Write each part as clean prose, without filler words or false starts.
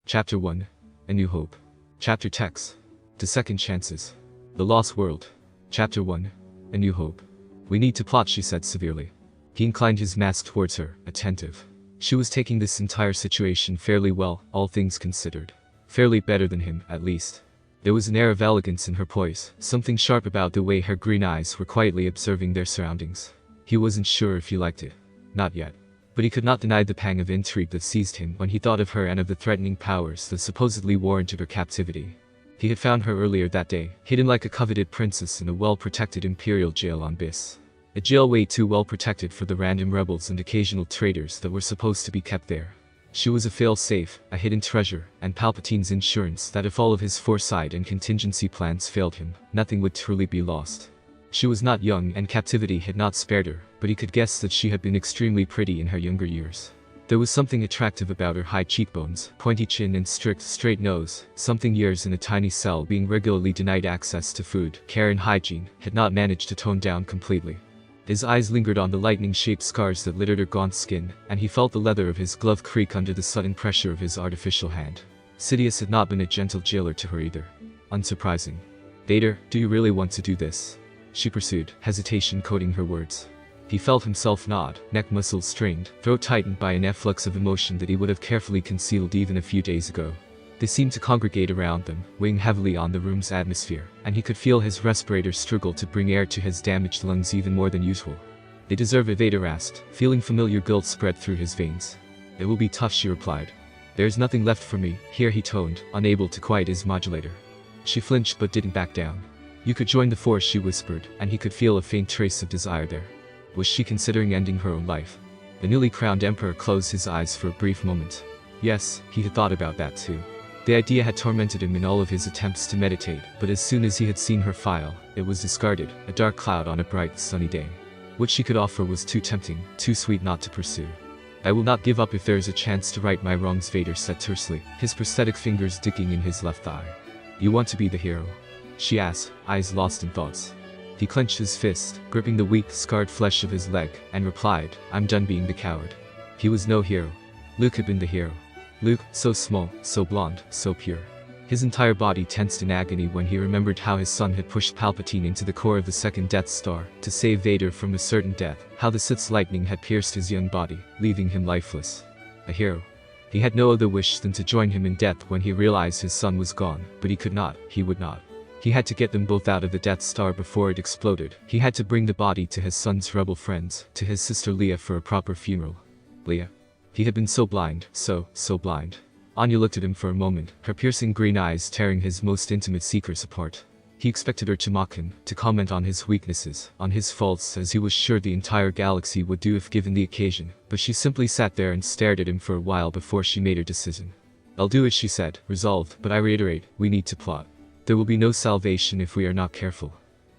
Chapter 1. A New Hope. Chapter Text. To Second Chances. The Lost World. Chapter 1. A New Hope. We need to plot, she said severely. He inclined his mask towards her, attentive. She was taking this entire situation fairly well, all things considered. Fairly better than him, at least. There was an air of elegance in her poise, something sharp about the way her green eyes were quietly observing their surroundings. He wasn't sure if he liked it. Not yet. But he could not deny the pang of intrigue that seized him when he thought of her and of the threatening powers that supposedly warranted her captivity. He had found her earlier that day, hidden like a coveted princess in a well-protected imperial jail on Biss. A jail way too well protected for the random rebels and occasional traitors that were supposed to be kept there. She was a fail-safe, a hidden treasure, and Palpatine's insurance that if all of his foresight and contingency plans failed him, nothing would truly be lost. She was not young and captivity had not spared her, but he could guess that she had been extremely pretty in her younger years. There was something attractive about her high cheekbones, pointy chin and strict, straight nose, something years in a tiny cell being regularly denied access to food, care and hygiene, had not managed to tone down completely. His eyes lingered on the lightning-shaped scars that littered her gaunt skin, and he felt the leather of his glove creak under the sudden pressure of his artificial hand. Sidious had not been a gentle jailer to her either. Unsurprising. Vader, do you really want to do this? She pursued, hesitation coating her words. He felt himself nod, neck muscles strained, throat tightened by an efflux of emotion that he would have carefully concealed even a few days ago. They seemed to congregate around them, weighing heavily on the room's atmosphere, and he could feel his respirator struggle to bring air to his damaged lungs even more than usual. They deserve it, Vader asked, feeling familiar guilt spread through his veins. It will be tough, she replied. There's nothing left for me, here he toned, unable to quiet his modulator. She flinched but didn't back down. You could join the Force, she whispered, and he could feel a faint trace of desire there. Was she considering ending her own life? The newly crowned emperor closed his eyes for a brief moment. Yes, he had thought about that too. The idea had tormented him in all of his attempts to meditate, but as soon as he had seen her file, it was discarded, a dark cloud on a bright, sunny day. What she could offer was too tempting, too sweet not to pursue. I will not give up if there is a chance to right my wrongs, Vader said tersely, his prosthetic fingers digging in his left thigh. You want to be the hero? She asked, eyes lost in thoughts. He clenched his fist, gripping the weak, scarred flesh of his leg, and replied, I'm done being the coward. He was no hero. Luke had been the hero. Luke, so small, so blonde, so pure. His entire body tensed in agony when he remembered how his son had pushed Palpatine into the core of the second Death Star to save Vader from a certain death, how the Sith's lightning had pierced his young body, leaving him lifeless. A hero. He had no other wish than to join him in death when he realized his son was gone, but he could not, he would not. He had to get them both out of the Death Star before it exploded. He had to bring the body to his son's rebel friends, to his sister Leia for a proper funeral. Leia. He had been so blind, so blind. Anya looked at him for a moment, her piercing green eyes tearing his most intimate secrets apart. He expected her to mock him, to comment on his weaknesses, on his faults, as he was sure the entire galaxy would do if given the occasion, but she simply sat there and stared at him for a while before she made her decision. I'll do it, she said, resolved, but I reiterate, we need to plot. There will be no salvation if we are not careful.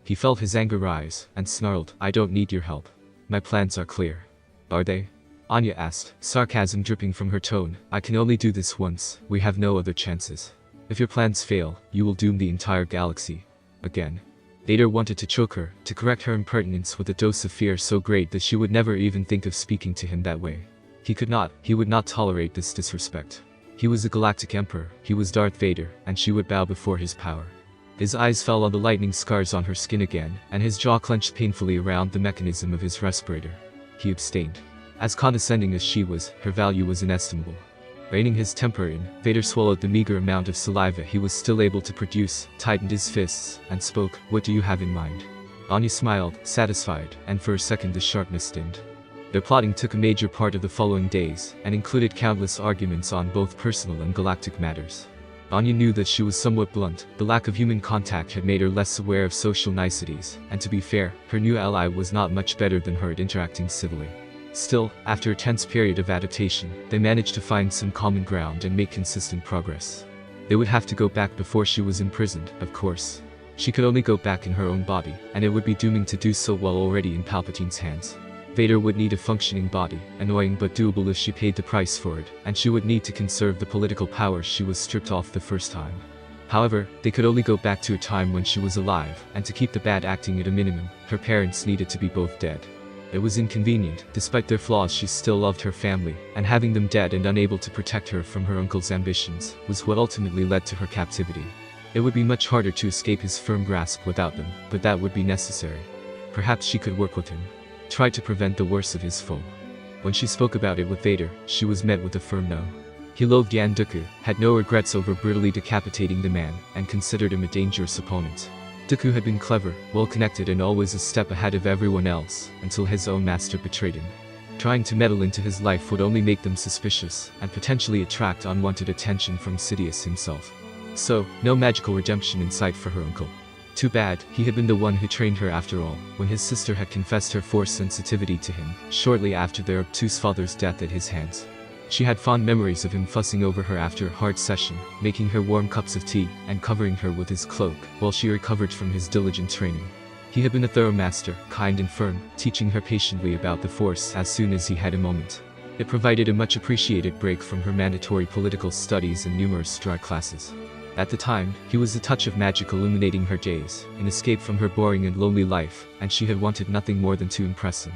He felt his anger rise, and snarled, I don't need your help. My plans are clear. Are they? Anya asked, sarcasm dripping from her tone. I can only do this once, we have no other chances. If your plans fail, you will doom the entire galaxy. Again. Vader wanted to choke her, to correct her impertinence with a dose of fear so great that she would never even think of speaking to him that way. He could not, he would not tolerate this disrespect. He was a galactic emperor, he was Darth Vader, and she would bow before his power. His eyes fell on the lightning scars on her skin again, and his jaw clenched painfully around the mechanism of his respirator. He abstained. As condescending as she was, her value was inestimable. Reining his temper in, Vader swallowed the meager amount of saliva he was still able to produce, tightened his fists, and spoke, What do you have in mind? Anya smiled, satisfied, and for a second the sharpness dimmed. Their plotting took a major part of the following days, and included countless arguments on both personal and galactic matters. Anya knew that she was somewhat blunt, the lack of human contact had made her less aware of social niceties, and to be fair, her new ally was not much better than her at interacting civilly. Still, after a tense period of adaptation, they managed to find some common ground and make consistent progress. They would have to go back before she was imprisoned, of course. She could only go back in her own body, and it would be dooming to do so while already in Palpatine's hands. Vader would need a functioning body, annoying but doable if she paid the price for it, and she would need to conserve the political power she was stripped off the first time. However, they could only go back to a time when she was alive, and to keep the bad acting at a minimum, her parents needed to be both dead. It was inconvenient. Despite their flaws, she still loved her family, and having them dead and unable to protect her from her uncle's ambitions was what ultimately led to her captivity. It would be much harder to escape his firm grasp without them, but that would be necessary. Perhaps she could work with him, try to prevent the worst of his foe. When she spoke about it with Vader, she was met with a firm no. He loathed Yan Dooku, had no regrets over brutally decapitating the man, and considered him a dangerous opponent. Dooku had been clever, well-connected and always a step ahead of everyone else, until his own master betrayed him. Trying to meddle into his life would only make them suspicious, and potentially attract unwanted attention from Sidious himself. So, no magical redemption in sight for her uncle. Too bad, he had been the one who trained her after all, when his sister had confessed her force sensitivity to him, shortly after their obtuse father's death at his hands. She had fond memories of him fussing over her after a hard session, making her warm cups of tea, and covering her with his cloak, while she recovered from his diligent training. He had been a thorough master, kind and firm, teaching her patiently about the Force as soon as he had a moment. It provided a much appreciated break from her mandatory political studies and numerous dry classes. At the time, he was a touch of magic illuminating her days, an escape from her boring and lonely life, and she had wanted nothing more than to impress him.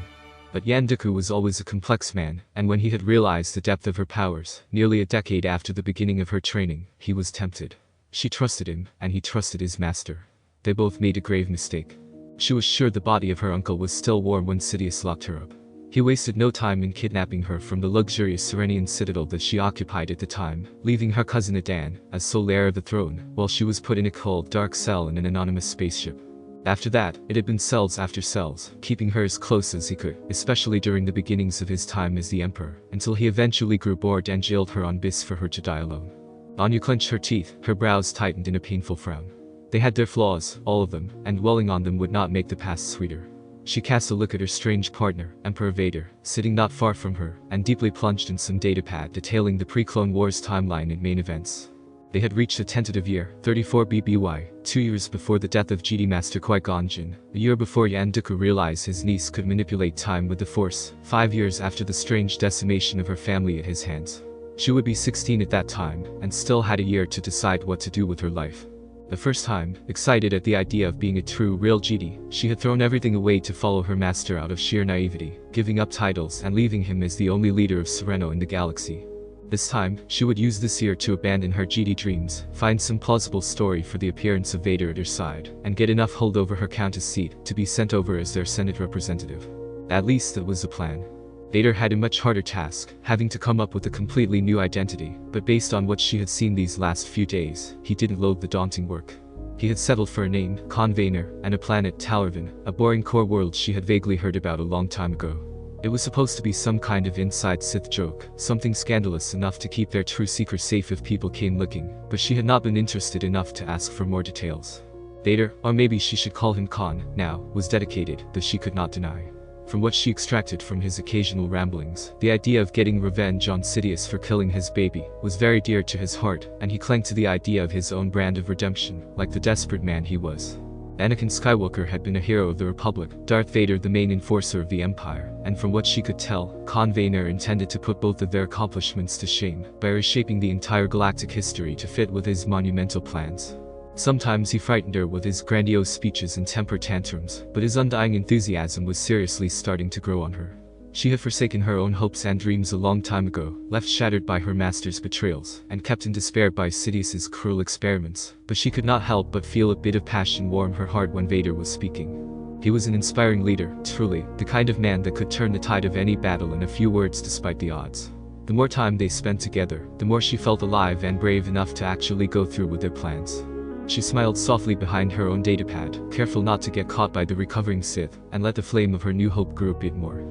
But Yan Dooku was always a complex man, and when he had realized the depth of her powers, nearly a decade after the beginning of her training, he was tempted. She trusted him, and he trusted his master. They both made a grave mistake. She was sure the body of her uncle was still warm when Sidious locked her up. He wasted no time in kidnapping her from the luxurious Serenian citadel that she occupied at the time, leaving her cousin Adan as sole heir of the throne, while she was put in a cold, dark cell in an anonymous spaceship. After that, it had been cells after cells, keeping her as close as he could, especially during the beginnings of his time as the Emperor, until he eventually grew bored and jailed her on Biss for her to die alone. Anya clenched her teeth, her brows tightened in a painful frown. They had their flaws, all of them, and dwelling on them would not make the past sweeter. She cast a look at her strange partner, Emperor Vader, sitting not far from her, and deeply plunged in some datapad detailing the pre-Clone Wars timeline and main events. They had reached a tentative year, 34 BBY, 2 years before the death of Jedi Master Qui-Gon Jinn, a year before Yan Dooku realized his niece could manipulate time with the Force, 5 years after the strange decimation of her family at his hands. She would be 16 at that time, and still had a year to decide what to do with her life. The first time, excited at the idea of being a true, real Jedi, she had thrown everything away to follow her master out of sheer naivety, giving up titles and leaving him as the only leader of Sereno in the galaxy. This time, she would use this year to abandon her Jedi dreams, find some plausible story for the appearance of Vader at her side, and get enough hold over her countess seat to be sent over as their Senate representative. At least that was the plan. Vader had a much harder task, having to come up with a completely new identity, but based on what she had seen these last few days, he didn't loathe the daunting work. He had settled for a name, Con Vader, and a planet, Talarvan, a boring core world she had vaguely heard about a long time ago. It was supposed to be some kind of inside Sith joke, something scandalous enough to keep their true seeker safe if people came looking, but she had not been interested enough to ask for more details. Vader, or maybe she should call him Khan, now, was dedicated, though she could not deny. From what she extracted from his occasional ramblings, the idea of getting revenge on Sidious for killing his baby was very dear to his heart, and he clung to the idea of his own brand of redemption, like the desperate man he was. Anakin Skywalker had been a hero of the Republic, Darth Vader the main enforcer of the Empire, and from what she could tell, Con Vader intended to put both of their accomplishments to shame by reshaping the entire galactic history to fit with his monumental plans. Sometimes he frightened her with his grandiose speeches and temper tantrums, but his undying enthusiasm was seriously starting to grow on her. She had forsaken her own hopes and dreams a long time ago, left shattered by her master's betrayals, and kept in despair by Sidious's cruel experiments, but she could not help but feel a bit of passion warm her heart when Vader was speaking. He was an inspiring leader, truly, the kind of man that could turn the tide of any battle in a few words despite the odds. The more time they spent together, the more she felt alive and brave enough to actually go through with their plans. She smiled softly behind her own datapad, careful not to get caught by the recovering Sith, and let the flame of her new hope grow a bit more.